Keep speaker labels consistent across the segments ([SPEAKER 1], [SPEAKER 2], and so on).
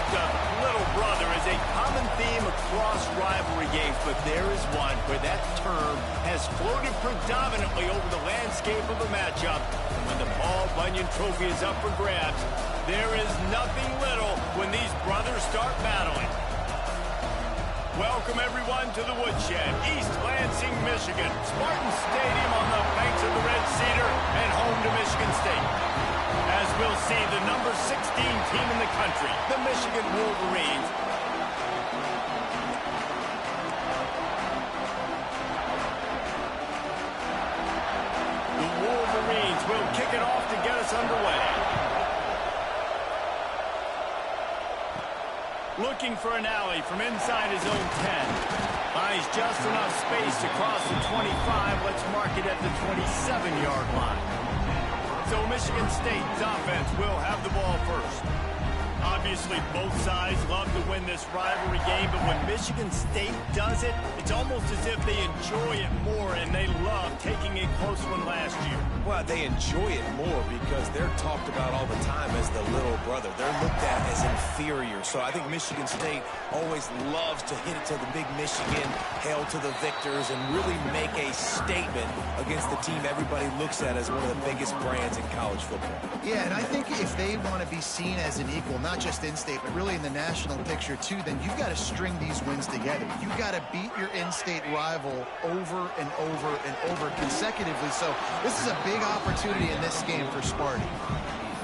[SPEAKER 1] the little brother is a common theme across rivalry games, but there is one where that term has floated predominantly over the landscape of a matchup. And when the Paul Bunyan Trophy is up for grabs, there is nothing little when these brothers start battling. Welcome, everyone, to the Woodshed, East Lansing, Michigan. Spartan Stadium on the banks of the Red Cedar and home to Michigan State. As we'll see, the number 16 team in the country, the Michigan Wolverines. The Wolverines will kick it off to get us underway. Looking for an alley from inside his own 10. Buys just enough space to cross the 25. Let's mark it at the 27-yard line. So Michigan State's offense will have the ball first. Obviously, both sides love to win this rivalry game, but when Michigan State does it, it's almost as if they enjoy it more, and they love taking a close one last year.
[SPEAKER 2] Well, they enjoy it more because they're talked about all the time as the little brother. They're looked at as inferior. So I think Michigan State always loves to hit it to the big Michigan, hail to the victors, and really make a statement against the team everybody looks at as one of the biggest brands in college football.
[SPEAKER 3] Yeah, and I think if they want to be seen as an equal, not just in-state, but really in the national picture too, then you've got to string these wins together. You've got to beat your in-state rival over and over and over consecutively. So this is a big opportunity in this game for Sparty.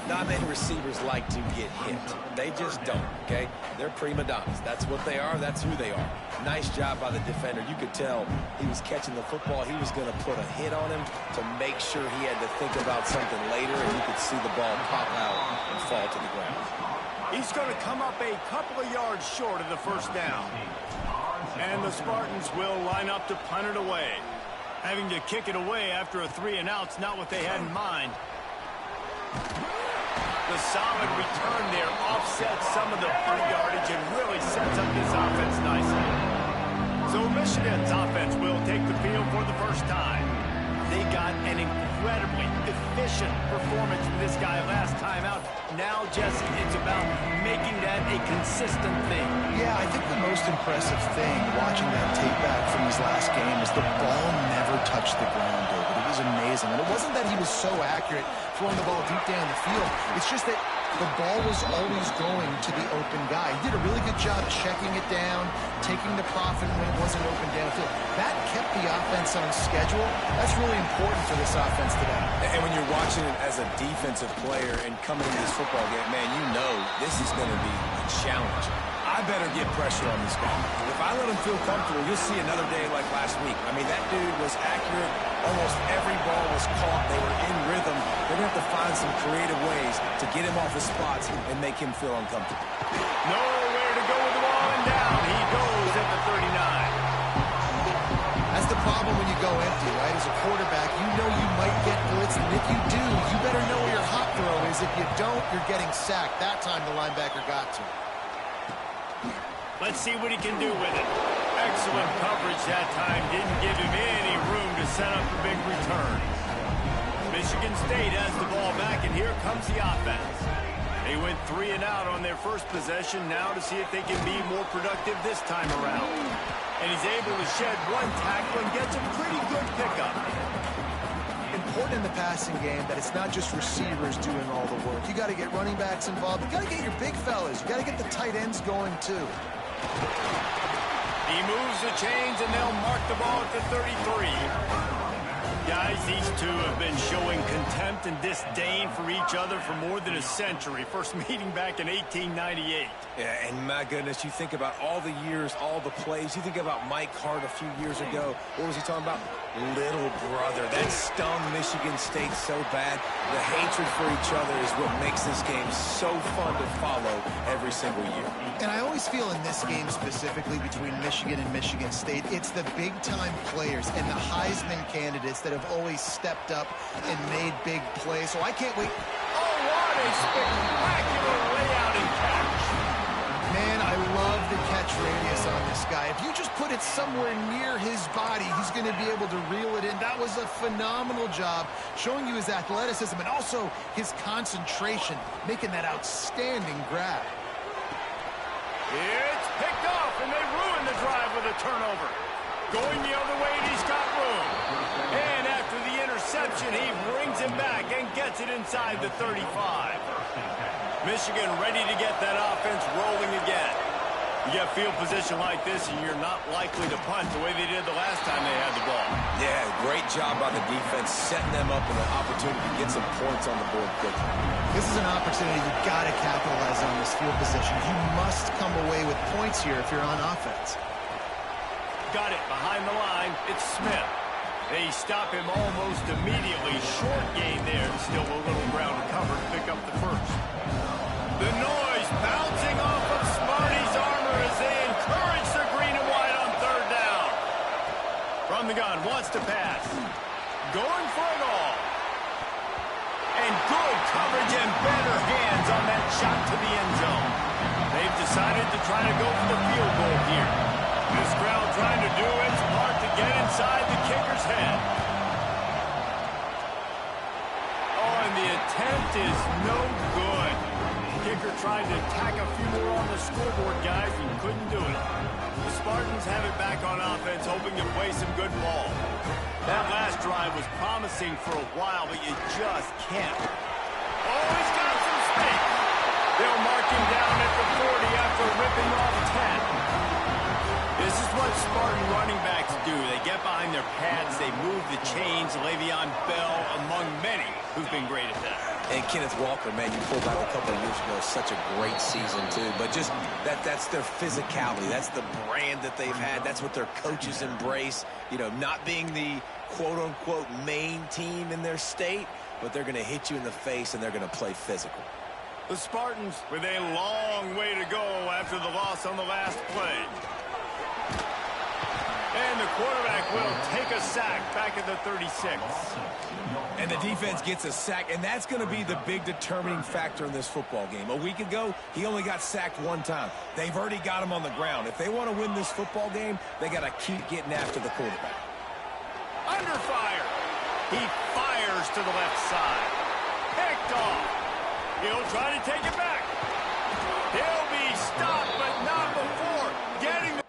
[SPEAKER 2] Not many receivers like to get hit. They just don't, okay? They're prima donnas. That's what they are. That's who they are. Nice job by the defender. You could tell he was catching the football. He was going to put a hit on him to make sure he had to think about something later, and you could see the ball pop out and fall to the ground.
[SPEAKER 1] He's going to come up a couple of yards short of the first down. And the Spartans will line up to punt it away. Having to kick it away after a 3-and-out's not what they had in mind. The solid return there offsets some of the punt yardage and really sets up this offense nicely. So Michigan's offense will take the field for the first time. They got an incredibly efficient performance from this guy last time out. Now, Jesse, it's about making that a consistent thing.
[SPEAKER 3] Yeah, I think the most impressive thing watching that tape back from his last game is the ball never touched the ground, David. It was amazing. And it wasn't that he was so accurate throwing the ball deep down the field. It's just that the ball was always going to the open guy. He did a really good job checking it down, taking the profit when it wasn't open downfield. That kept the offense on schedule. That's really important for this offense today.
[SPEAKER 2] And when you're watching it as a defensive player and coming into this football game, man, you know this is going to be a challenge. I better get pressure on this guy. If I let him feel comfortable, you'll see another day like last week. I mean, that dude was accurate. Almost every ball was caught. They were in rhythm. They're going to have to find some creative ways to get him off his spots and make him feel uncomfortable.
[SPEAKER 1] Nowhere to go with the ball, and down he goes at the 39.
[SPEAKER 3] That's the problem when you go empty, right? As a quarterback, you know you might get blitzed, and if you do, you better know where your hot throw is. If you don't, you're getting sacked. That time the linebacker got to.
[SPEAKER 1] Let's see what he can do with it. Excellent coverage that time. Didn't give him any room to set up the big return. Michigan State has the ball back, and here comes the offense. They went 3-and-out on their first possession. Now to see if they can be more productive this time around. And he's able to shed one tackle and gets a pretty good pickup.
[SPEAKER 3] Important in the passing game that it's not just receivers doing all the work. You got to get running backs involved. You got to get your big fellas. You got to get the tight ends going too.
[SPEAKER 1] He moves the chains, and they'll mark the ball at the 33. Guys, these two have been showing contempt and disdain for each other for more than a century. First meeting back in 1898.
[SPEAKER 2] Yeah, and my goodness, you think about all the years, all the plays. You think about Mike Hart a few years ago. What was he talking about? Little brother. That stung Michigan State so bad. The hatred for each other is what makes this game so fun to follow every single year.
[SPEAKER 3] And I always feel in this game specifically between Michigan and Michigan State, it's the big-time players and the Heisman candidates that have always stepped up and made big plays. So I can't wait.
[SPEAKER 1] Oh, what a spectacular layout and catch.
[SPEAKER 3] Man, I love the catch radius on this guy. If you just put it somewhere near his body, he's going to be able to reel it in. That was a phenomenal job, showing you his athleticism and also his concentration, making that outstanding grab.
[SPEAKER 1] It's picked off, and they ruin the drive with a turnover. Going the other way, and he's got room. And after the interception, he brings it back and gets it inside the 35. Michigan ready to get that offense rolling again. You get field position like this, and you're not likely to punt the way they did the last time they had the ball.
[SPEAKER 2] Yeah, great job by the defense, setting them up with an opportunity to get some points on the board quickly.
[SPEAKER 3] This is an opportunity you've got to capitalize on this field position. You must come away with points here if you're on offense.
[SPEAKER 1] Got it behind the line. It's Smith. They stop him almost immediately. Short gain there. Still a little ground to cover to pick up the first. The noise bouncing off of Smarty's armor as they encourage the green and white on third down. From the gun, wants to pass. Going for it all. And good coverage and better hands on that shot to the end zone. They've decided to try to go for the field goal here. This crowd trying to do its part to get inside the kicker's head. Oh, and the attempt is no good. Kicker tried to tack a few more on the scoreboard, guys, and couldn't do it. The Spartans have it back on offense, hoping to play some good ball. That last drive was promising for a while, but you just can't. Oh, he's got some space. They'll mark him down at the 40 after ripping off 10. This is what Spartan running backs do. They get behind their pads, they move the chains. Le'Veon Bell, among many, who's been great at that.
[SPEAKER 2] And Kenneth Walker, man, you pulled back a couple of years ago, such a great season, too. But just that's their physicality. That's the brand that they've had. That's what their coaches embrace. You know, not being the quote-unquote main team in their state, but they're going to hit you in the face, and they're going to play physical.
[SPEAKER 1] The Spartans with a long way to go after the loss on the last play. And the quarterback will take a sack back at the 36.
[SPEAKER 2] And the defense gets a sack, and that's going to be the big determining factor in this football game. A week ago, he only got sacked one time. They've already got him on the ground. If they want to win this football game, they got to keep getting after the quarterback.
[SPEAKER 1] Under fire. He fires to the left side. Picked off. He'll try to take it back. He'll be stopped, but not before getting the...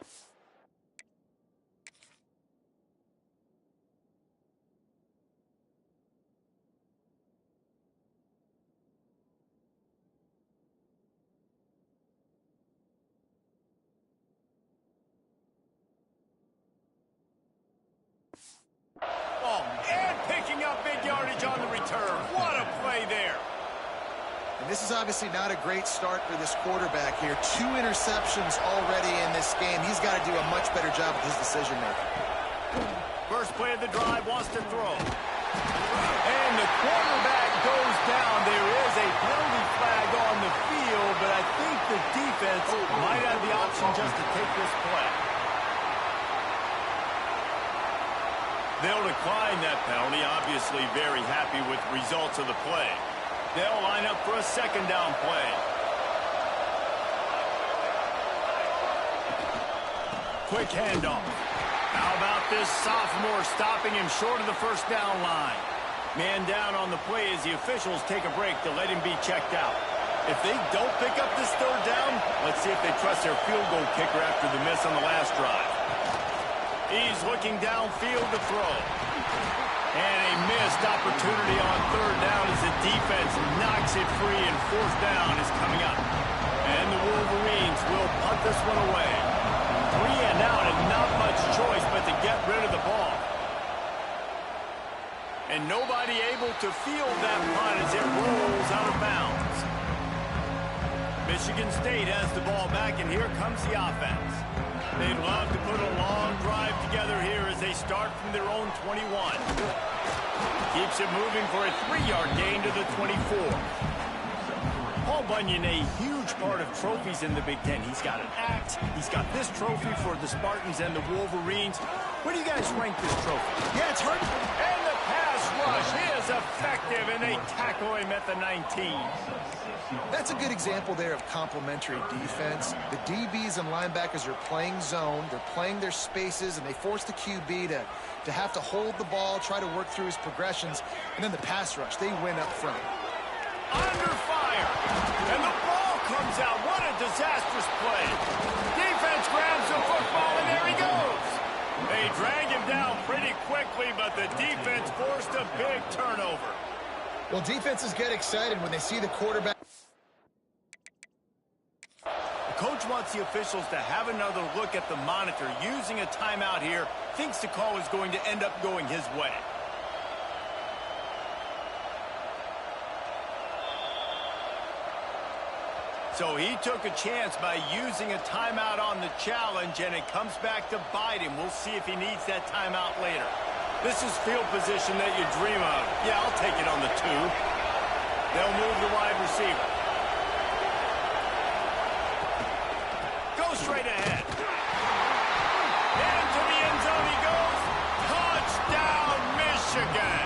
[SPEAKER 1] Oh, and picking up big yardage on the return. What a play there.
[SPEAKER 3] And this is obviously not a great start for this quarterback here. 2 interceptions already in this game. He's got to do a much better job with his decision-making.
[SPEAKER 1] First play of the drive, wants to throw. And the quarterback goes down. There is a penalty flag on the field, but I think the defense might have the option just to take this play. They'll decline that penalty, obviously very happy with the results of the play. They'll line up for a second down play. Quick handoff. How about this sophomore stopping him short of the first down line? Man down on the play as the officials take a break to let him be checked out. If they don't pick up this third down, let's see if they trust their field goal kicker after the miss on the last drive. He's looking downfield to throw. And a missed opportunity on third down as the defense knocks it free, and fourth down is coming up. And the Wolverines will punt this one away. 3 and out, and not much choice but to get rid of the ball. And nobody able to field that punt as it rolls out of bounds. Michigan State has the ball back, and here comes the offense. They'd love to put a long drive together here as they start from their own 21. Keeps it moving for a 3-yard gain to the 24. Paul Bunyan, a huge part of trophies in the Big Ten. He's got an axe. He's got this trophy for the Spartans and the Wolverines. Where do you guys rank this trophy?
[SPEAKER 3] Yeah, it's hard.
[SPEAKER 1] And the pass rush is effective, and they tackle him at the 19.
[SPEAKER 3] That's a good example there of complementary defense. The DBs and linebackers are playing zone. They're playing their spaces, and they force the QB to have to hold the ball, try to work through his progressions. And then the pass rush, they win up front.
[SPEAKER 1] Under fire. And the ball comes out. What a disastrous play. Defense grabs the football, and there he goes. They dragged him down pretty quickly, but the defense forced a big turnover.
[SPEAKER 3] Well, defenses get excited when they see the quarterback.
[SPEAKER 1] The coach wants the officials to have another look at the monitor. Using a timeout here, thinks the call is going to end up going his way. So he took a chance by using a timeout on the challenge, and it comes back to bite him. We'll see if he needs that timeout later. This is field position that you dream of. Yeah, I'll take it on the 2. They'll move the wide receiver. Go straight ahead. Into the end zone he goes. Touchdown, Michigan.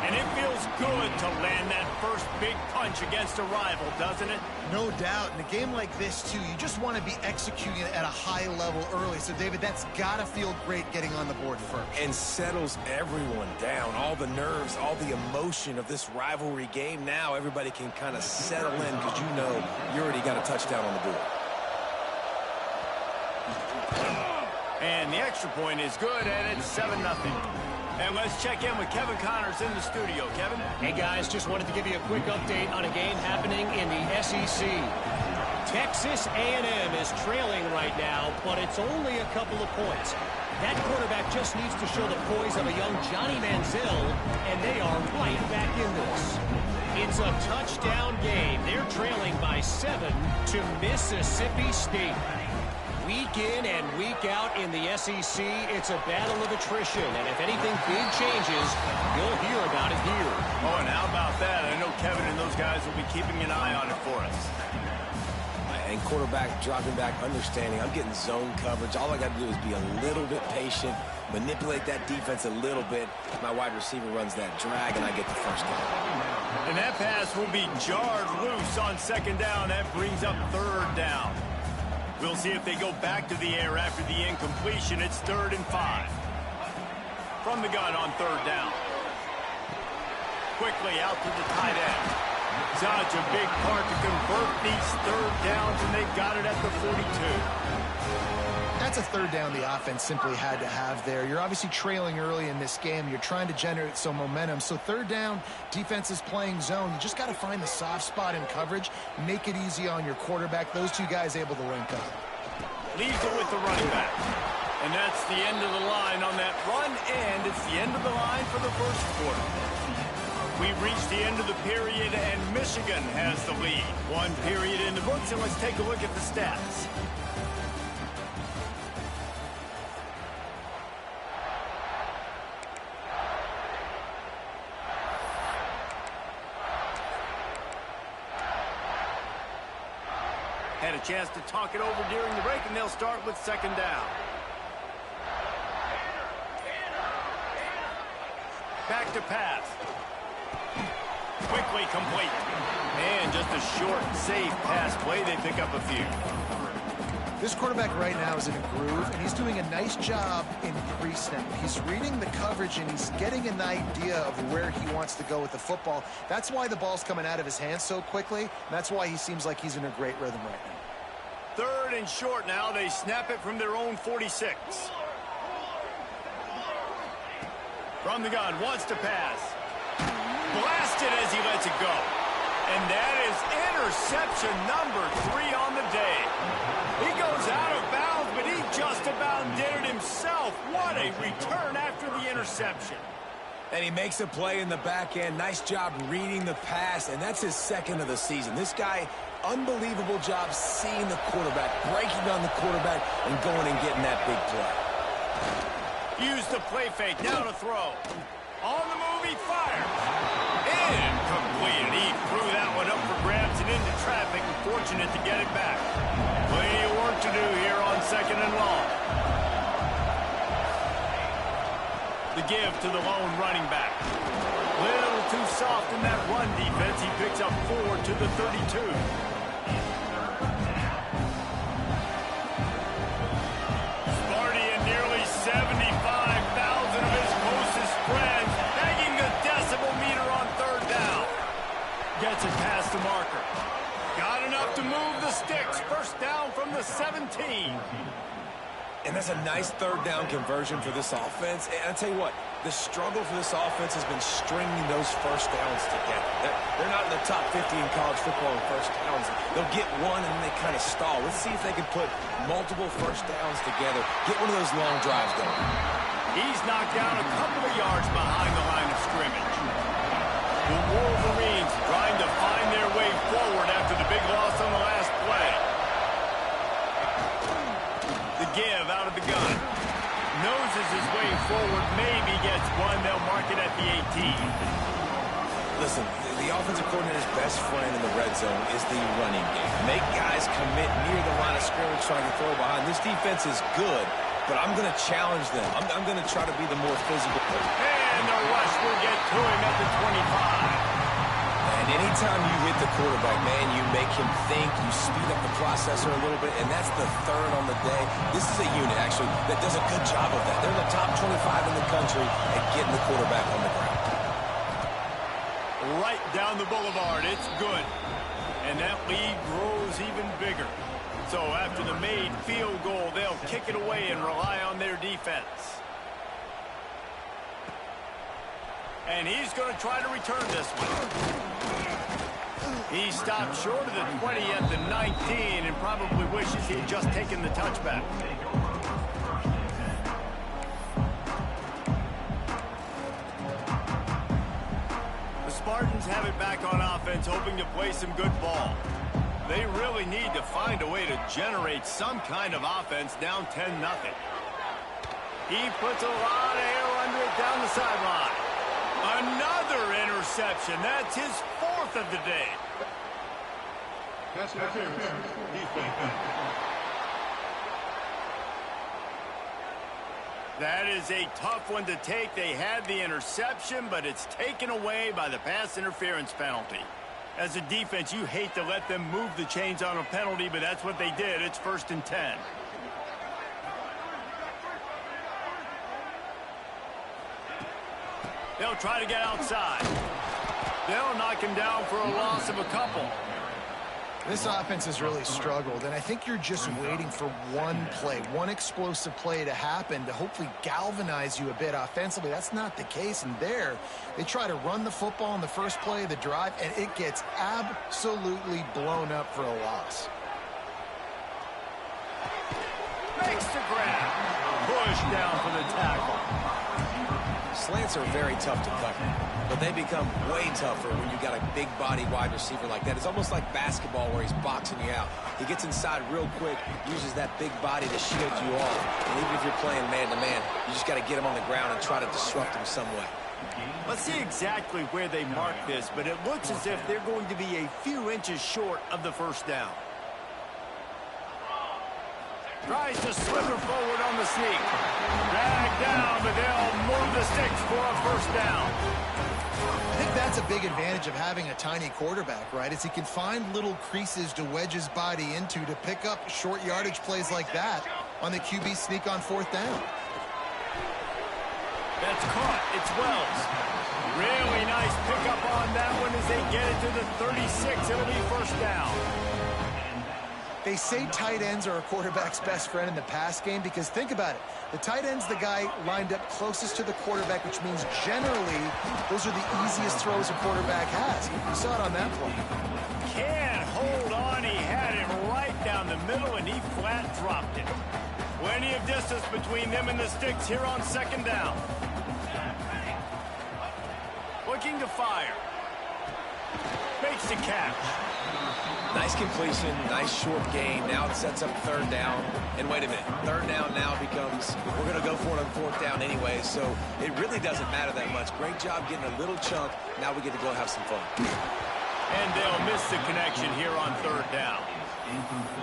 [SPEAKER 1] And it feels good to land that first big punch against a rival, doesn't it?
[SPEAKER 3] No doubt. In a game like this, too, you just want to be executing at a high level early. So, David, that's got to feel great getting on the board first.
[SPEAKER 2] And settles everyone down. All the nerves, all the emotion of this rivalry game. Now everybody can kind of settle in because you know you already got a touchdown on the board.
[SPEAKER 1] And the extra point is good, and it's 7-0. And let's check in with Kevin Connors in the studio. Kevin?
[SPEAKER 4] Hey, guys, just wanted to give you a quick update on a game happening in the SEC. Texas A&M is trailing right now, but it's only a couple of points. That quarterback just needs to show the poise of a young Johnny Manziel, and they are right back in this. It's a touchdown game. They're trailing by 7 to Mississippi State. Week in and week out in the SEC, it's a battle of attrition, and if anything big changes, you'll hear about it here.
[SPEAKER 1] Oh, and how about that? I know Kevin and those guys will be keeping an eye on it for us.
[SPEAKER 2] And quarterback dropping back, understanding I'm getting zone coverage. All I got to do is be a little bit patient, manipulate that defense a little bit. My wide receiver runs that drag, and I get the first down.
[SPEAKER 1] And that pass will be jarred loose on 2nd down. That brings up 3rd down. We'll see if they go back to the air after the incompletion. It's 3rd and 5. From the gun on 3rd down. Quickly out to the tight end. Such a big part to convert these 3rd downs, and they've got it at the 42.
[SPEAKER 3] That's a 3rd down the offense simply had to have there. You're obviously trailing early in this game. You're trying to generate some momentum. So 3rd down, defense is playing zone. You just got to find the soft spot in coverage, make it easy on your quarterback. Those two guys able to link up.
[SPEAKER 1] Leaves it with the running back. And that's the end of the line on that run, and it's the end of the line for the first quarter. We've reached the end of the period, and Michigan has the lead. 1 period in the books, and let's take a look at the stats. Had a chance to talk it over during the break, and they'll start with 2nd down. Back to pass. Quickly complete. And just a short, safe pass play. They pick up a few.
[SPEAKER 3] This quarterback right now is in a groove, and he's doing a nice job in pre-snap. He's reading the coverage, and he's getting an idea of where he wants to go with the football. That's why the ball's coming out of his hands so quickly, and that's why he seems like he's in a great rhythm right now.
[SPEAKER 1] 3rd and short now. They snap it from their own 46. From the gun, wants to pass. Blasted as he lets it go. And that is interception number 3 on the day. He goes out of bounds, but he just about did it himself. What a return after the interception.
[SPEAKER 2] And he makes a play in the back end. Nice job reading the pass, and that's his 2nd of the season. This guy, unbelievable job seeing the quarterback, breaking on the quarterback, and going and getting that big play.
[SPEAKER 1] Use the play fake, now to throw. On the move, he fires. Incomplete. He threw that one up for grabs and into traffic, and fortunate to get it back. Plenty of work to do here on 2nd and long. The give to the lone running back. Little too soft in that run defense. He picks up 4 to the 32. Sparty and nearly 75,000 of his closest friends begging the decibel meter on 3rd down. Gets it past the marker. Got enough to move. the 17.
[SPEAKER 2] And that's a nice third down conversion for this offense. And I'll tell you what, the struggle for this offense has been stringing those first downs together. They're not in the top 50 in college football in first downs. They'll get one and then they kind of stall. Let's see if they can put multiple first downs together, get one of those long drives going.
[SPEAKER 1] He's knocked down a couple of yards behind the line of scrimmage. The Wolverines trying to find their way forward after the big loss on the last play. The give out of the gun. Noses his way forward, maybe gets one. They'll mark it at the 18.
[SPEAKER 2] Listen, the offensive coordinator's best friend in the red zone is the running game. Make guys commit near the line of scrimmage trying to throw behind. This defense is good, but I'm going to challenge them. I'm going to try to be the more physical.
[SPEAKER 1] And the rush will get to him at the 25.
[SPEAKER 2] And anytime you hit the quarterback, man, you make him think, you speed up the processor a little bit, and that's the third on the day. This is a unit, actually, that does a good job of that. They're in the top 25 in the country at getting the quarterback on the ground.
[SPEAKER 1] Right down the boulevard, it's good. And that lead grows even bigger. So after the made field goal, they'll kick it away and rely on their defense. And he's going to try to return this one. He stopped short of the 20 at the 19 and probably wishes he had just taken the touchback. The Spartans have it back on offense, hoping to play some good ball. They really need to find a way to generate some kind of offense down 10-0. He puts a lot of air under it down the sideline. Another interception. That's his fourth of the day. That is a tough one to take. They had the interception, but it's taken away by the pass interference penalty. As a defense, you hate to let them move the chains on a penalty, but that's what they did. It's 1st and 10. They'll try to get outside. They'll knock him down for a loss of a couple.
[SPEAKER 3] This offense has really struggled, and I think you're just waiting for one play, one explosive play to happen to hopefully galvanize you a bit offensively. That's not the case, and there, they try to run the football in the first play of the drive, and it gets absolutely blown up for a loss.
[SPEAKER 1] Makes the grab. Push down for the tackle.
[SPEAKER 2] Slants are very tough to cover, but they become way tougher when you got a big body wide receiver like that. It's almost like basketball where he's boxing you out. He gets inside real quick, uses that big body to shield you off. And even if you're playing man-to-man, you just got to get him on the ground and try to disrupt him some way.
[SPEAKER 1] Let's see exactly where they mark this, but it looks as if they're going to be a few inches short of the first down. Tries to slither forward on the sneak. Dragged down, but they'll move the sticks for a first down.
[SPEAKER 3] I think that's a big advantage of having a tiny quarterback, right? Is he can find little creases to wedge his body into to pick up short yardage plays like that on the QB sneak on 4th down.
[SPEAKER 1] That's caught. It's Wells. Really nice pickup on that one as they get it to the 36. It'll be first down.
[SPEAKER 3] They say tight ends are a quarterback's best friend in the pass game because think about it. The tight end's the guy lined up closest to the quarterback, which means generally those are the easiest throws a quarterback has. You saw it on that play.
[SPEAKER 1] Can't hold on. He had it right down the middle, and he flat dropped it. Plenty of distance between them and the sticks here on 2nd down. Looking to fire. Makes the catch.
[SPEAKER 2] Nice completion, nice short gain. Now it sets up 3rd down. And wait a minute, 3rd down now becomes, we're going to go for it on 4th down anyway, so it really doesn't matter that much. Great job getting a little chunk. Now we get to go have some fun.
[SPEAKER 1] And they'll miss the connection here on 3rd down.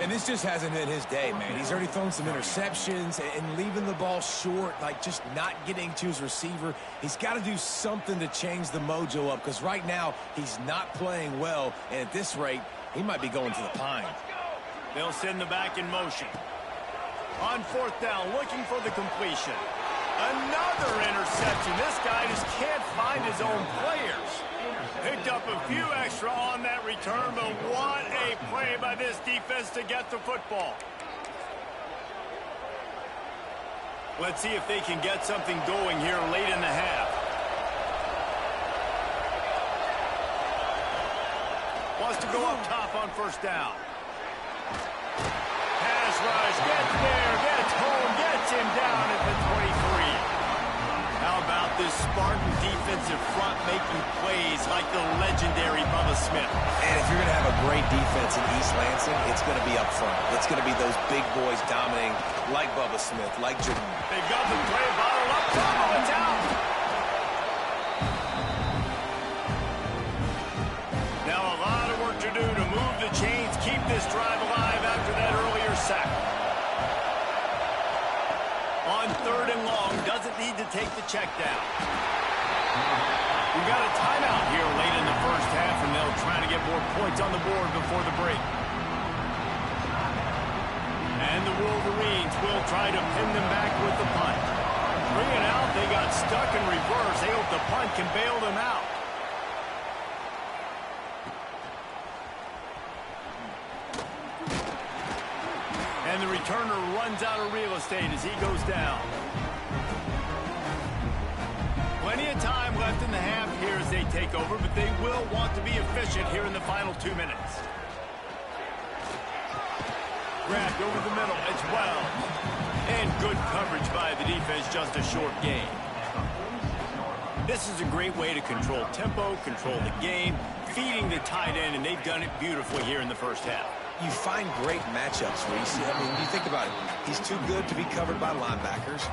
[SPEAKER 2] And this just hasn't been his day, man. He's already thrown some interceptions and leaving the ball short, like just not getting to his receiver. He's got to do something to change the mojo up because right now he's not playing well, and at this rate, he might be going to the pine.
[SPEAKER 1] They'll send the back in motion. On 4th down, looking for the completion. Another interception. This guy just can't find his own players. Picked up a few extra on that return, but what a play by this defense to get the football. Let's see if they can get something going here late in the half. Wants to go up top on first down. Pass rush, gets there, gets home, gets him down at the 23. How about this Spartan defensive front making plays like the legendary Bubba Smith?
[SPEAKER 2] And if you're going to have a great defense in East Lansing, it's going to be up front. It's going to be those big boys dominating like Bubba Smith, like Jordan.
[SPEAKER 1] They've got the play bottle up top. Oh, it's out. Now a lot of work to do to move the chains, keep this drive alive after that earlier sack. On 3rd and long, doesn't need to take the check down. We've got a timeout here late in the first half, and they'll try to get more points on the board before the break. And the Wolverines will try to pin them back with the punt. Bring it out, they got stuck in reverse. They hope the punt can bail them out. And the returner runs out of real estate as he goes down. Plenty of time left in the half here as they take over, but they will want to be efficient here in the final 2 minutes. Grabbed over the middle as well. And good coverage by the defense, just a short gain. This is a great way to control tempo, control the game, feeding the tight end, and they've done it beautifully here in the first half.
[SPEAKER 2] You find great matchups where you see, I mean, you think about it. He's too good to be covered by linebackers.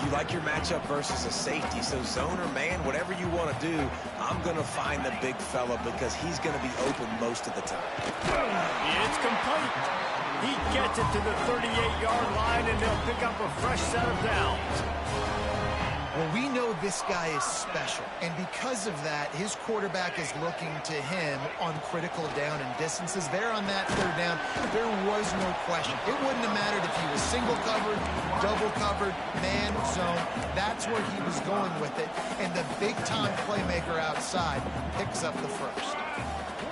[SPEAKER 2] You like your matchup versus a safety. So zone or man, whatever you want to do, I'm going to find the big fella because he's going to be open most of the time.
[SPEAKER 1] It's complete. He gets it to the 38-yard line, and they'll pick up a fresh set of downs.
[SPEAKER 3] Well, we know this guy is special, and because of that, his quarterback is looking to him on critical down and distances. There on that 3rd down, there was no question. It wouldn't have mattered if he was single covered, double covered, man, zone. That's where he was going with it, and the big-time playmaker outside picks up the first.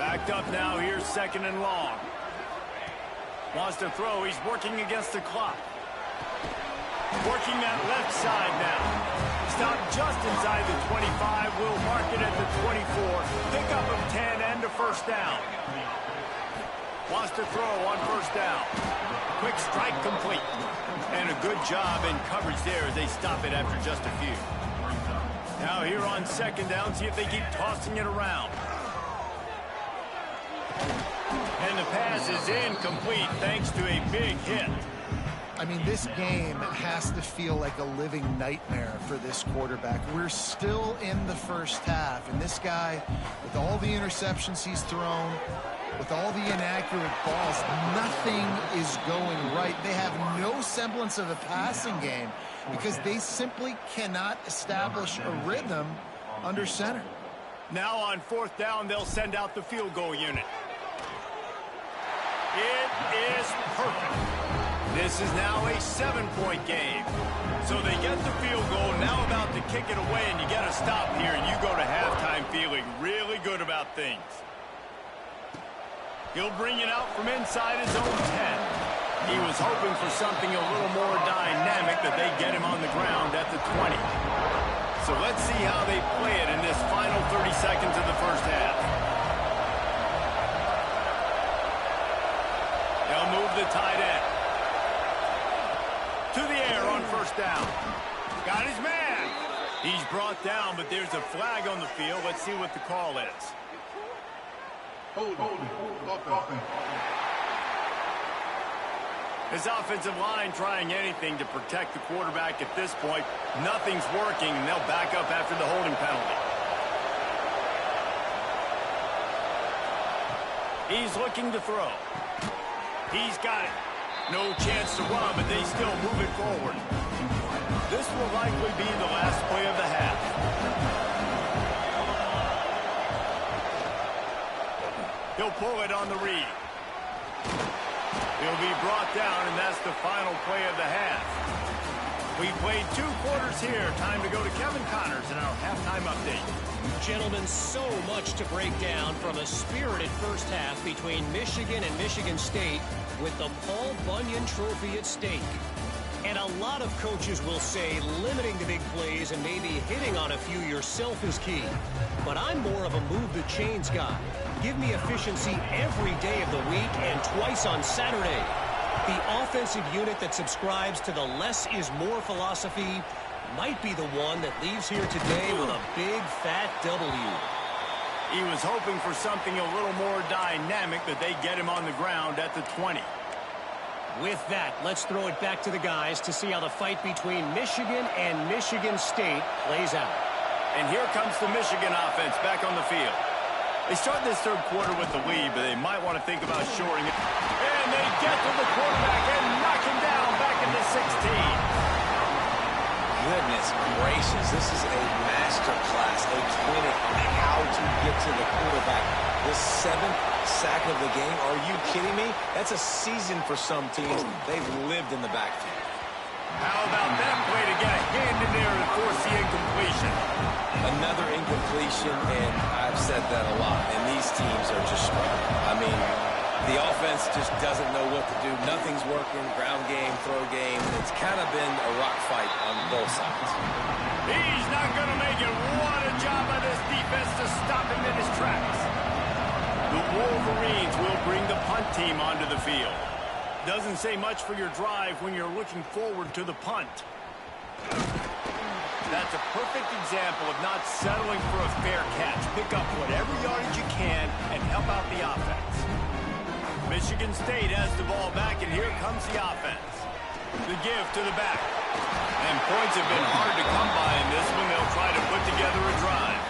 [SPEAKER 1] Backed up now, here's 2nd and long. Wants to throw, he's working against the clock. Working that left side now. Stop just inside the 25. We'll mark it at the 24. Pick up of 10 and a first down. Wants to throw on first down. Quick strike complete. And a good job in coverage there as they stop it after just a few. Now here on 2nd down, see if they keep tossing it around. And the pass is incomplete thanks to a big hit.
[SPEAKER 3] I mean, this game has to feel like a living nightmare for this quarterback. We're still in the first half, and this guy, with all the interceptions he's thrown, with all the inaccurate balls, nothing is going right. They have no semblance of a passing game because they simply cannot establish a rhythm under center.
[SPEAKER 1] Now on 4th down, they'll send out the field goal unit. It is perfect. This is now a 7-point game. So they get the field goal, now about to kick it away, and you get a stop here, and you go to halftime feeling really good about things. He'll bring it out from inside his own 10. He was hoping for something a little more dynamic, but they get him on the ground at the 20. So let's see how they play it in this final 30 seconds of the first half. They'll move the tight end. To the air on first down. Got his man. He's brought down, but there's a flag on the field. Let's see what the call is. His offensive line trying anything to protect the quarterback at this point. Nothing's working, and they'll back up after the holding penalty. He's looking to throw. He's got it. No chance to run, but they still move it forward. This will likely be the last play of the half. He'll pull it on the read. He'll be brought down, and that's the final play of the half. We played 2 quarters here. Time to go to Kevin Connors in our halftime update.
[SPEAKER 4] Gentlemen, so much to break down from a spirited first half between Michigan and Michigan State with the Paul Bunyan Trophy at stake. And And a lot of coaches will say limiting the big plays and maybe hitting on a few yourself is key. But I'm more of a move the chains guy. Give me efficiency every day of the week and twice on Saturday. The offensive unit that subscribes to the less is more philosophy might be the one that leaves here today with a big fat W.
[SPEAKER 1] He was hoping for something a little more dynamic, but they get him on the ground at the 20.
[SPEAKER 4] With that, let's throw it back to the guys to see how the fight between Michigan and Michigan State plays out.
[SPEAKER 1] And here comes the Michigan offense back on the field. They start this third quarter with the lead, but they might want to think about shoring it. And they get to the quarterback and knock him down back into 16.
[SPEAKER 2] Goodness gracious, this is a master class, a clinic on how to get to the quarterback. The 7th sack of the game, are you kidding me? That's a season for some teams. They've lived in the backfield.
[SPEAKER 1] How about that play to get a hand in there and force the incompletion?
[SPEAKER 2] Another incompletion, and I've said that a lot, and these teams are just struggling. I mean, the offense just doesn't know what to do. Nothing's working, ground game, throw game. It's kind of been a rock fight on both sides.
[SPEAKER 1] He's not going to make it. What a job by this defense to stop him in his tracks. The Wolverines will bring the punt team onto the field. Doesn't say much for your drive when you're looking forward to the punt. That's a perfect example of not settling for a fair catch. Pick up whatever yardage you can and help out the offense. Michigan State has the ball back, and here comes the offense. The give to the back. And points have been hard to come by in this one. They'll try to put together a drive.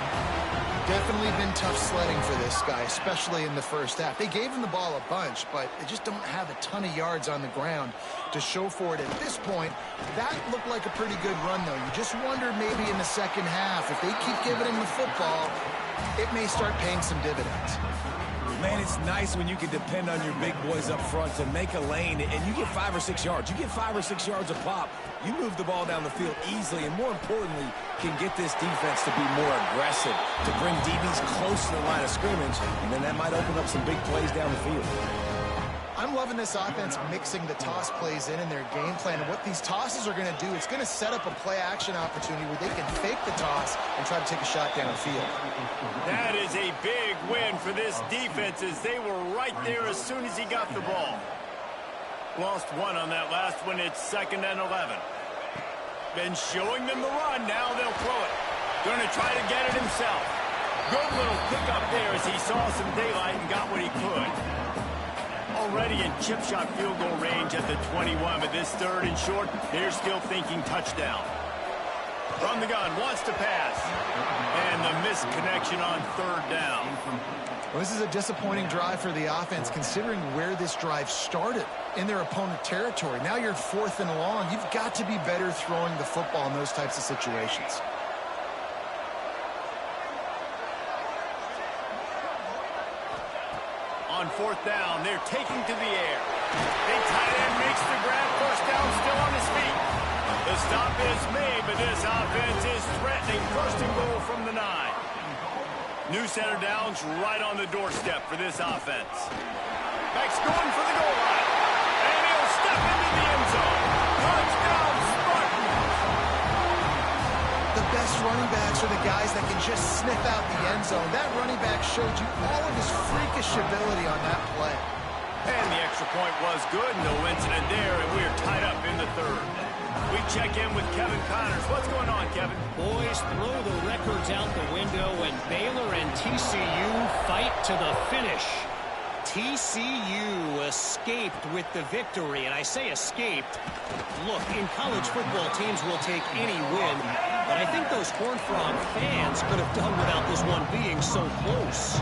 [SPEAKER 3] Definitely been tough sledding for this guy, especially in the first half. They gave him the ball a bunch, but they just don't have a ton of yards on the ground to show for it at this point. That looked like a pretty good run, though. You just wonder maybe in the second half, if they keep giving him the football, it may start paying some dividends.
[SPEAKER 2] Man, it's nice when you can depend on your big boys up front to make a lane, and you get 5 or 6 yards. You get 5 or 6 yards a pop. You move the ball down the field easily, and more importantly, can get this defense to be more aggressive, to bring DBs close to the line of scrimmage, and then that might open up some big plays down the field.
[SPEAKER 3] I'm loving this offense mixing the toss plays in their game plan. And what these tosses are going to do, it's going to set up a play-action opportunity where they can fake the toss and try to take a shot downfield.
[SPEAKER 1] That is a big win for this defense as they were right there as soon as he got the ball. Lost one on that last one. It's 2nd and 11. Been showing them the run. Now they'll throw it. Going to try to get it himself. Good little pickup there as he saw some daylight and got what he could. Already in chip shot field goal range at the 21, but this 3rd and short, they're still thinking touchdown. From the gun, wants to pass. And the missed connection on 3rd down.
[SPEAKER 3] Well, this is a disappointing drive for the offense, considering where this drive started in their opponent territory. Now you're 4th and long. You've got to be better throwing the football in those types of situations.
[SPEAKER 1] On 4th down, they're taking to the air. Big tight end makes the grab. 1st down, still on his feet. The stop is made, but this offense is threatening. 1st and goal from the 9. New center downs right on the doorstep for this offense. Back's going for the goal line. And he'll step into the end zone. Touchdown, Spartans!
[SPEAKER 3] The best running backs are the guys that can just sniff out the end zone. That running back showed you all of his freakish ability on that play.
[SPEAKER 1] And the extra point was good. No incident there, and we're tied up in the 3rd. We check in with Kevin Connors. What's going on, Kevin?
[SPEAKER 4] Boys, throw the records out the window, and Baylor and TCU fight to the finish. TCU escaped with the victory, and I say escaped. Look, in college football, teams will take any win, but I think those Horned Frog fans could have done without this one being so close.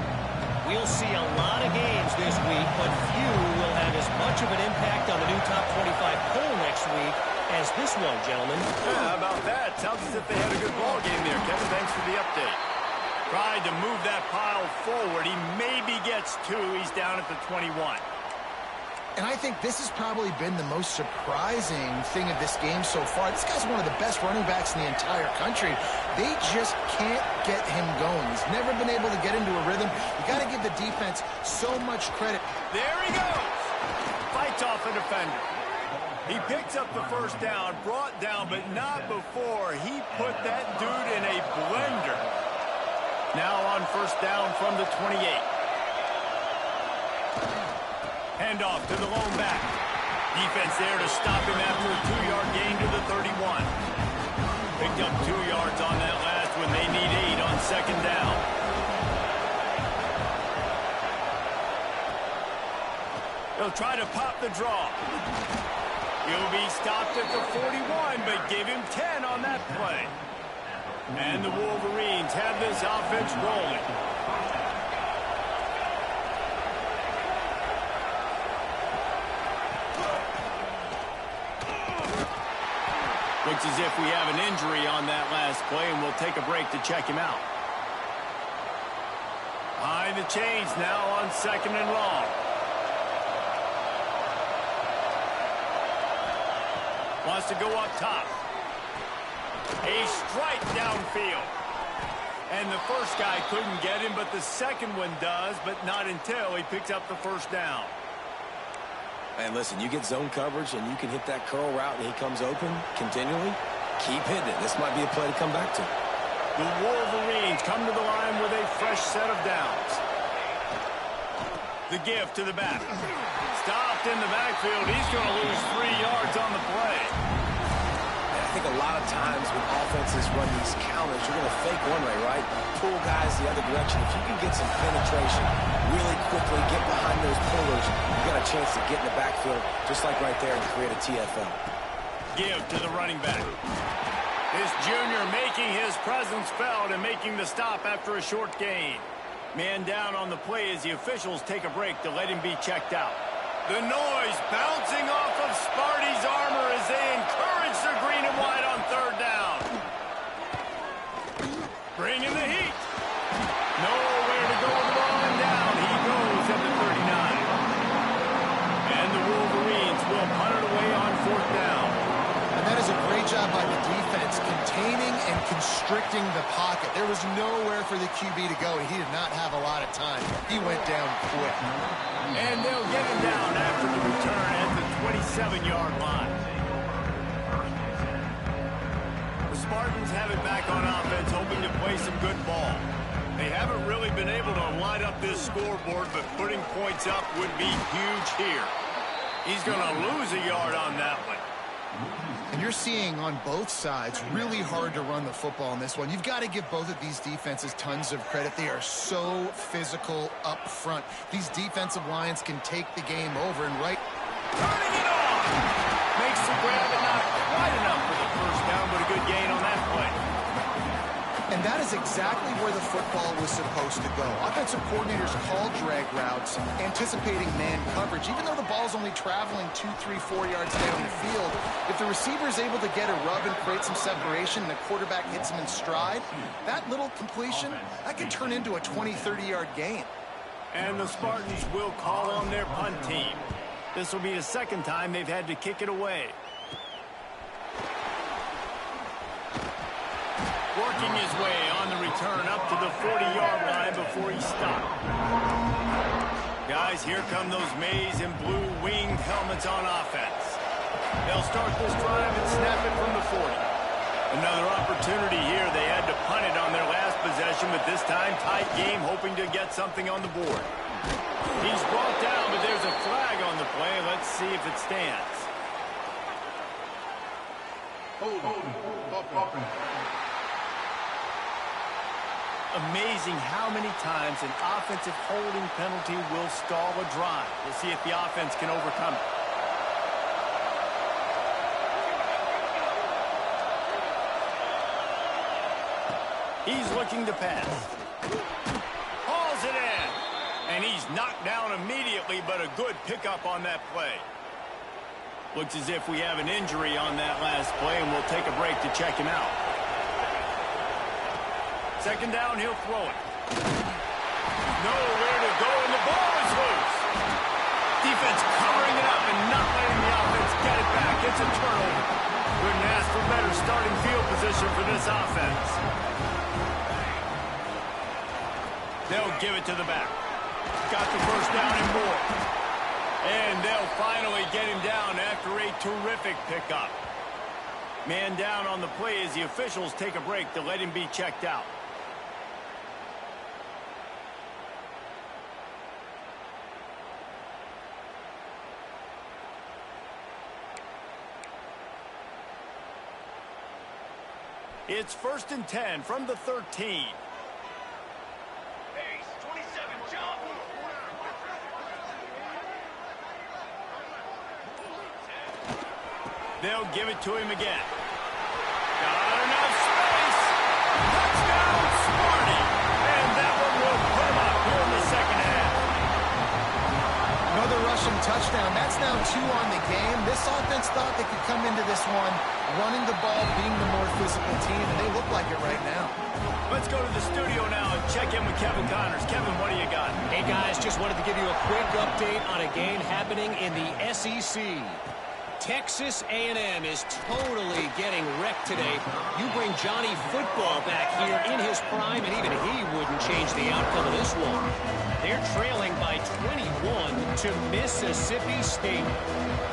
[SPEAKER 4] We'll see a lot of games this week, but few will have as much of an impact on the new top 25 poll next week as this one, gentlemen.
[SPEAKER 1] Yeah, how about that? Sounds as if they had a good ball game there, Kevin. Thanks for the update. Tried to move that pile forward. He maybe gets 2. He's down at the 21.
[SPEAKER 3] And I think this has probably been the most surprising thing of this game so far. This guy's one of the best running backs in the entire country. They just can't get him going. He's never been able to get into a rhythm. You got to give the defense so much credit.
[SPEAKER 1] There he goes. Fights off a defender. He picks up the first down, brought down, but not before he put that dude in a blender. Now on first down from the 28. Handoff to the lone back. Defense there to stop him after a 2-yard gain to the 31. Picked up 2 yards on that last when they need 8 on second down. He'll try to pop the draw. He'll be stopped at the 41, but give him 10 on that play. And the Wolverines have this offense rolling. Looks as if we have an injury on that last play, and we'll take a break to check him out. Behind the chains now on second and long. Wants to go up top. A strike downfield. And the first guy couldn't get him, but the second one does, but not until he picks up the first down.
[SPEAKER 2] And listen, you get zone coverage and you can hit that curl route and he comes open continually. Keep hitting it. This might be a play to come back to.
[SPEAKER 1] The Wolverines come to the line with a fresh set of downs. The give to the back. Stopped in the backfield. He's going to lose 3 yards on the play.
[SPEAKER 2] I think a lot of times when offenses run these counters, you're going to fake one way, right? Pull guys the other direction. If you can get some penetration really quickly, get behind those pullers, you got a chance to get in the backfield just like right there and create a TFL.
[SPEAKER 1] Give to the running back. This junior making his presence felt and making the stop after a short gain. Man down on the play as the officials take a break to let him be checked out. The noise bouncing off of Sparty's armor as they encourage the green and white on third down. Bring in the heat. Nowhere to go with the ball and down. He goes at the 39. And the Wolverines will punt it away on fourth down.
[SPEAKER 3] And that is a great job by the defense, containing and constricting the pocket. There was nowhere for the QB to go, and he did not have a lot of time. He went down quick.
[SPEAKER 1] And they'll get him down after the return at the 27-yard line. The Spartans have it back on offense, hoping to play some good ball. They haven't really been able to light up this scoreboard, but putting points up would be huge here. He's going to lose a yard on that one.
[SPEAKER 3] And you're seeing on both sides really hard to run the football in this one. You've got to give both of these defenses tons of credit. They are so physical up front. These defensive lines can take the game over and right.
[SPEAKER 1] Turning it on! Makes the grab, but not quite enough for the first down, but a good gain on that play.
[SPEAKER 3] And that is exactly where the football was supposed to go. Offensive coordinators call drag routes, anticipating man coverage. Even though the ball's only traveling 2, 3, 4 yards down the field, if the receiver is able to get a rub and create some separation and the quarterback hits him in stride, that little completion, that can turn into a 20, 30-yard gain.
[SPEAKER 1] And the Spartans will call on their punt team. This will be the second time they've had to kick it away. Working his way on the return up to the 40-yard line before he stopped. Guys, here come those maize and blue winged helmets on offense. They'll start this drive and snap it from the 40. Another opportunity here. They had to punt it on their last possession, but this time tight game, hoping to get something on the board. He's brought down, but there's a flag on the play. Let's see if it stands. Amazing how many times an offensive holding penalty will stall a drive. We'll see if the offense can overcome it. He's looking to pass. Hauls it in. And he's knocked down immediately, but a good pickup on that play. Looks as if we have an injury on that last play, and we'll take a break to check him out. Second down, he'll throw it. Nowhere to go, and the ball is loose. Defense covering it up and not letting the offense get it back. It's a turnover. Couldn't ask for better starting field position for this offense. They'll give it to the back. Got the first down and more. And they'll finally get him down after a terrific pickup. Man down on the play as the officials take a break to let him be checked out. It's 1st and 10 from the 13. They'll give it to him again. Got enough space. Touchdown, Smarty. And that one will put him up here in the second half.
[SPEAKER 3] Another rushing touchdown. That's now 2 on the game. This offense thought they could come into this one running the ball, being the more physical team, and they look like it right now.
[SPEAKER 1] Let's go to the studio now and check in with Kevin Connors. Kevin, what do you got?
[SPEAKER 4] Hey, guys, just wanted to give you a quick update on a game happening in the SEC. Texas A&M is totally getting wrecked today. You bring Johnny Football back here in his prime, and even he wouldn't change the outcome of this one. They're trailing by 21 to Mississippi State.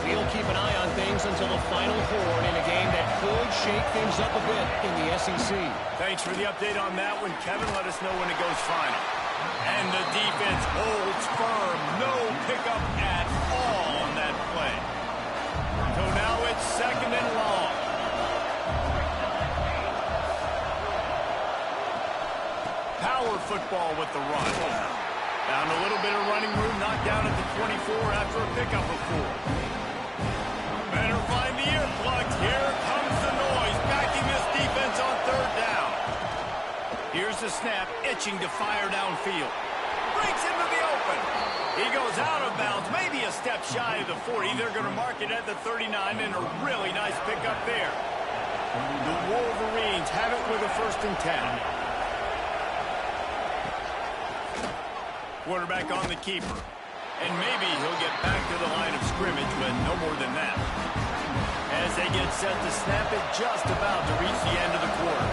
[SPEAKER 4] We'll keep an eye on things until the final horn in a game that could shake things up a bit in the SEC.
[SPEAKER 1] Thanks for the update on that one, Kevin. Let us know when it goes final. And the defense holds firm. No pickup at all on that play. So now it's 2nd and long. Power football with the run. Found a little bit of running room, knocked down at the 24 after a pickup of 4. Better find the earplugs. Here comes the noise, backing this defense on 3rd down. Here's the snap, itching to fire downfield. Breaks into the open. He goes out of bounds, maybe a step shy of the 40. They're going to mark it at the 39, and a really nice pickup there. The Wolverines have it with a 1st and 10. Quarterback on the keeper. And maybe he'll get back to the line of scrimmage, but no more than that. As they get set to snap it, just about to reach the end of the quarter.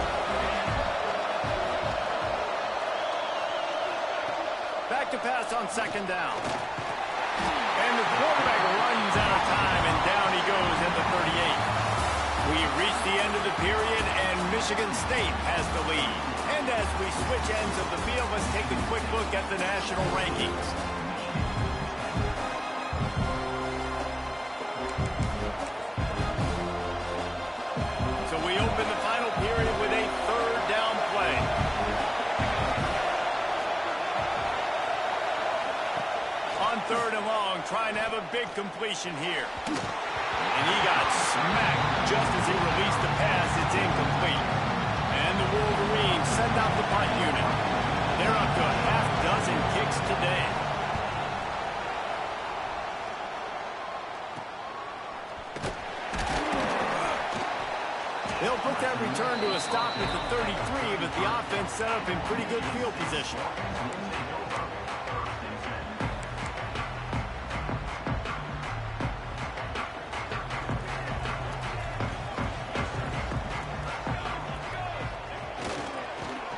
[SPEAKER 1] Back to pass on 2nd down. And the quarterback runs out of time, and down he goes at the 38. We've reached the end of the period, and Michigan State has the lead. And as we switch ends of the field, let's take a quick look at the national rankings. So we open the final period with a 3rd down play. On 3rd and long, trying to have a big completion here. And he got smacked just as he released the pass. It's incomplete. And the Wolverines send out the punt unit. They're up to a half-dozen kicks today. They'll put that return to a stop at the 33, but the offense set up in pretty good field position.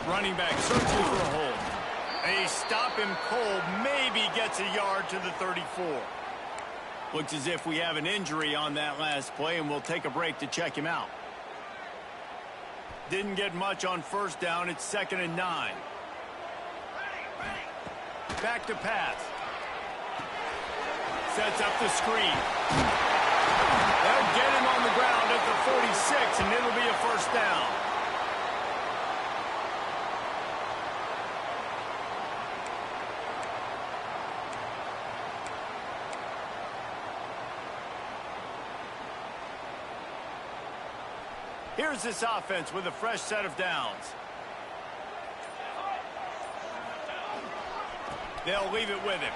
[SPEAKER 1] Running back searching for a hole. They stop him cold, maybe gets a yard to the 34. Looks as if we have an injury on that last play, and we'll take a break to check him out. Didn't get much on 1st down. It's 2nd and 9. Back to pass. Sets up the screen. They'll get him on the ground at the 46, and it'll be a 1st down. Here's this offense with a fresh set of downs. They'll leave it with him.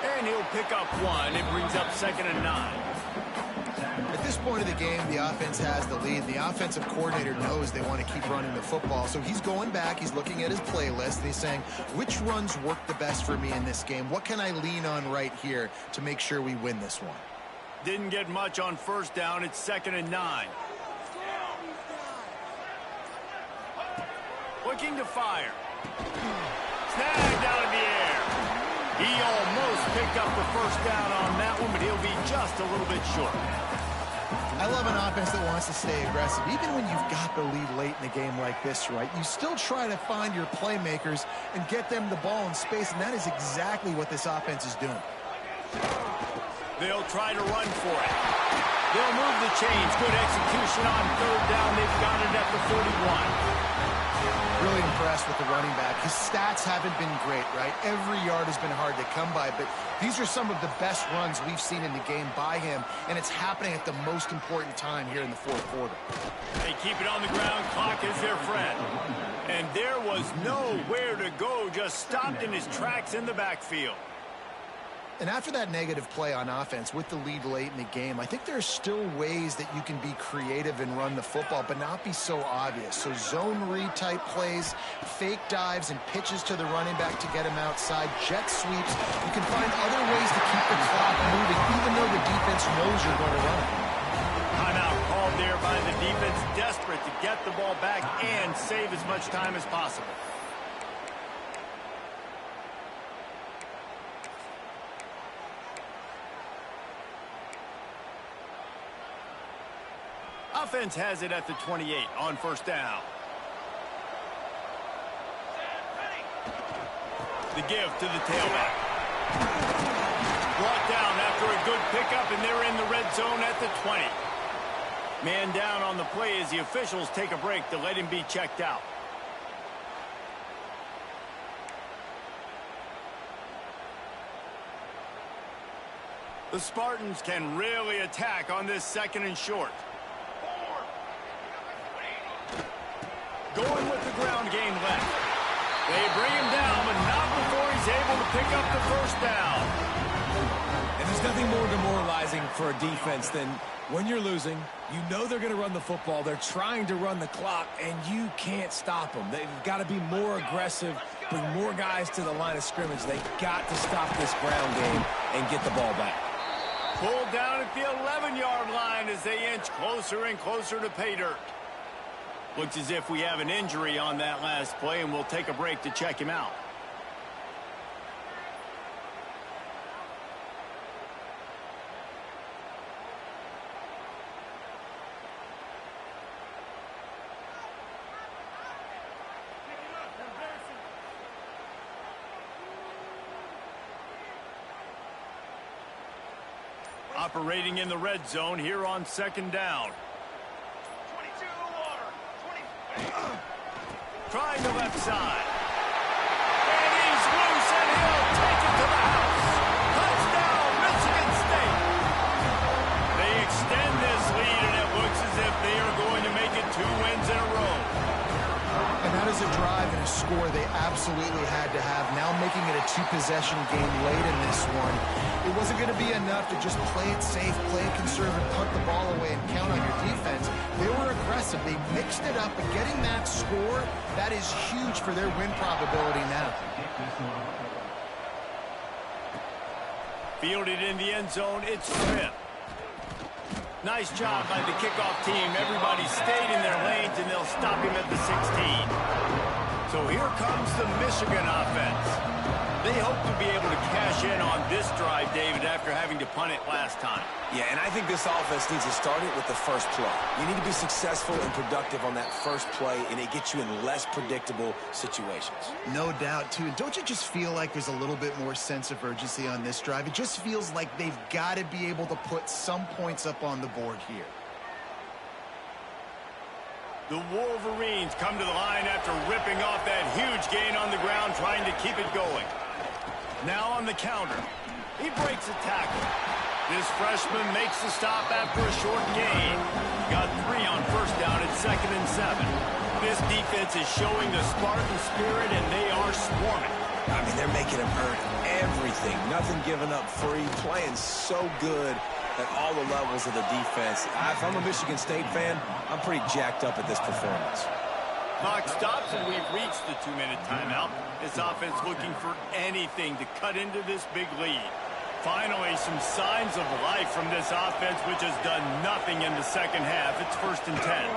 [SPEAKER 1] And he'll pick up 1. It brings up 2nd and 9.
[SPEAKER 3] At this point of the game, the offense has the lead. The offensive coordinator knows they want to keep running the football. So he's going back. He's looking at his playlist. And he's saying, which runs work the best for me in this game? What can I lean on right here to make sure we win this one?
[SPEAKER 1] Didn't get much on 1st down. It's 2nd and 9. Looking to fire. Snagged out of the air. He almost picked up the first down on that one, but he'll be just a little bit short.
[SPEAKER 3] I love an offense that wants to stay aggressive. Even when you've got the lead late in the game like this, right, you still try to find your playmakers and get them the ball in space, and that is exactly what this offense is doing.
[SPEAKER 1] They'll try to run for it. They'll move the chains. Good execution on third down. They've got it at the 41.
[SPEAKER 3] Really impressed with the running back. His stats haven't been great, right? Every yard has been hard to come by, but these are some of the best runs we've seen in the game by him, and it's happening at the most important time here in the fourth quarter.
[SPEAKER 1] They keep it on the ground. Clock is their friend. And there was nowhere to go, just stopped in his tracks in the backfield.
[SPEAKER 3] And after that negative play on offense with the lead late in the game, I think there are still ways that you can be creative and run the football, but not be so obvious. So zone read type plays, fake dives, and pitches to the running back to get him outside, jet sweeps. You can find other ways to keep the clock moving, even though the defense knows you're going to run it.
[SPEAKER 1] Timeout called there by the defense, desperate to get the ball back and save as much time as possible. Offense has it at the 28 on first down. The give to the tailback. Brought down after a good pickup, and they're in the red zone at the 20. Man down on the play as the officials take a break to let him be checked out. The Spartans can really attack on this second and short. Going with the ground game left. They bring him down, but not before he's able to pick up the first down.
[SPEAKER 2] And there's nothing more demoralizing for a defense than when you're losing, you know they're going to run the football, they're trying to run the clock, and you can't stop them. They've got to be more aggressive, bring more guys to the line of scrimmage. They've got to stop this ground game and get the ball back.
[SPEAKER 1] Pulled down at the 11-yard line as they inch closer and closer to pay dirt. Looks as if we have an injury on that last play, and we'll take a break to check him out. Operating in the red zone here on second down. Trying the left side. And he's loose, and he'll take it to the house. Touchdown, Michigan State. They extend this lead, and it looks as if they are going to make it 2 wins in a row.
[SPEAKER 3] And that is a drive and a score they absolutely had to have. Now making it a 2-possession game late in this one. It wasn't going to be enough to just play it safe, play it conservative, punt the ball away, and count on your defense. They were aggressive. They mixed it up, but getting that score, that is huge for their win probability now.
[SPEAKER 1] Fielded in the end zone, it's Smith. Nice job by the kickoff team. Everybody stayed in their lanes, and they'll stop him at the 16. So here comes the Michigan offense. They hope to be able to cash in on this drive, David, after having to punt it last time.
[SPEAKER 2] Yeah, and I think this offense needs to start it with the first play. You need to be successful and productive on that first play, and it gets you in less predictable situations.
[SPEAKER 3] No doubt, too. And don't you just feel like there's a little bit more sense of urgency on this drive? It just feels like they've got to be able to put some points up on the board here.
[SPEAKER 1] The Wolverines come to the line after ripping off that huge gain on the ground, trying to keep it going. Now on the counter. He breaks a tackle. This freshman makes the stop after a short gain. Got 3 on first down at 2nd and 7. This defense is showing the Spartan spirit, and they are swarming.
[SPEAKER 2] I mean, they're making him earn everything. Nothing given up free. Playing so good at all the levels of the defense. If I'm a Michigan State fan, I'm pretty jacked up at this performance.
[SPEAKER 1] Clock stops, and we've reached the 2-minute timeout. This offense looking for anything to cut into this big lead. Finally, some signs of life from this offense, which has done nothing in the second half. It's 1st and 10.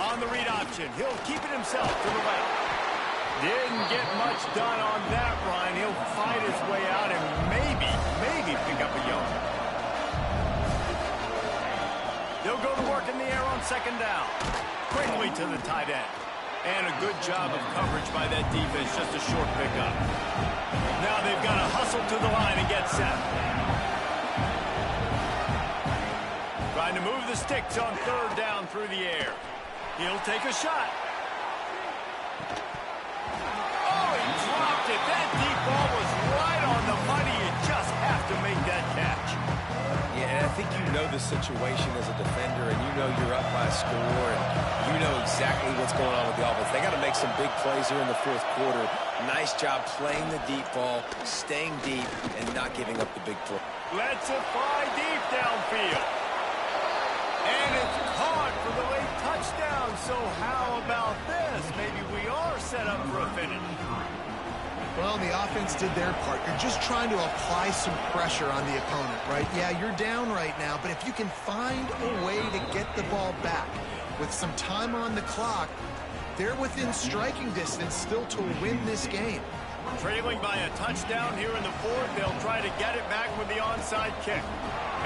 [SPEAKER 1] On the read option, he'll keep it himself to the left. Didn't get much done on that run. He'll fight his way out and maybe pick up a yard. They'll go to work in the air on second down. Quickly to the tight end. And a good job of coverage by that defense. Just a short pickup. Now they've got to hustle to the line and get set. Trying to move the sticks on third down through the air. He'll take a shot. Oh, he dropped it. That deep ball was right on the money. You just have to make that catch.
[SPEAKER 2] Yeah, and I think you know the situation as a defender, and you know you're up by a score, and you know exactly what's going on with the offense. They got to make some big plays here in the fourth quarter. Nice job playing the deep ball, staying deep, and not giving up the big play.
[SPEAKER 1] Lets it fly deep downfield. And it's caught for the late touchdown. So how about this? Maybe we are set up for a finish.
[SPEAKER 3] Well, the offense did their part. You're just trying to apply some pressure on the opponent, right? Yeah, you're down right now, but if you can find a way to get the ball back with some time on the clock, they're within striking distance still to win this game.
[SPEAKER 1] Trailing by a touchdown here in the fourth, they'll try to get it back with the onside kick.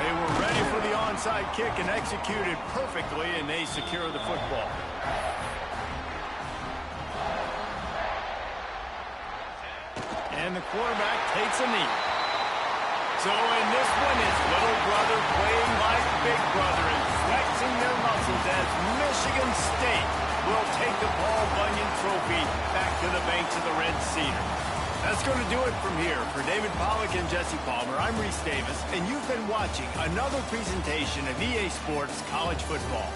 [SPEAKER 1] They were ready for the onside kick and executed perfectly, and they secure the football. And the quarterback takes a knee. So in this one, it's little brother playing like big brother and flexing their muscles as Michigan State will take the Paul Bunyan Trophy back to the banks of the Red Cedar. That's going to do it from here. For David Pollack and Jesse Palmer, I'm Reese Davis, and you've been watching another presentation of EA Sports College Football.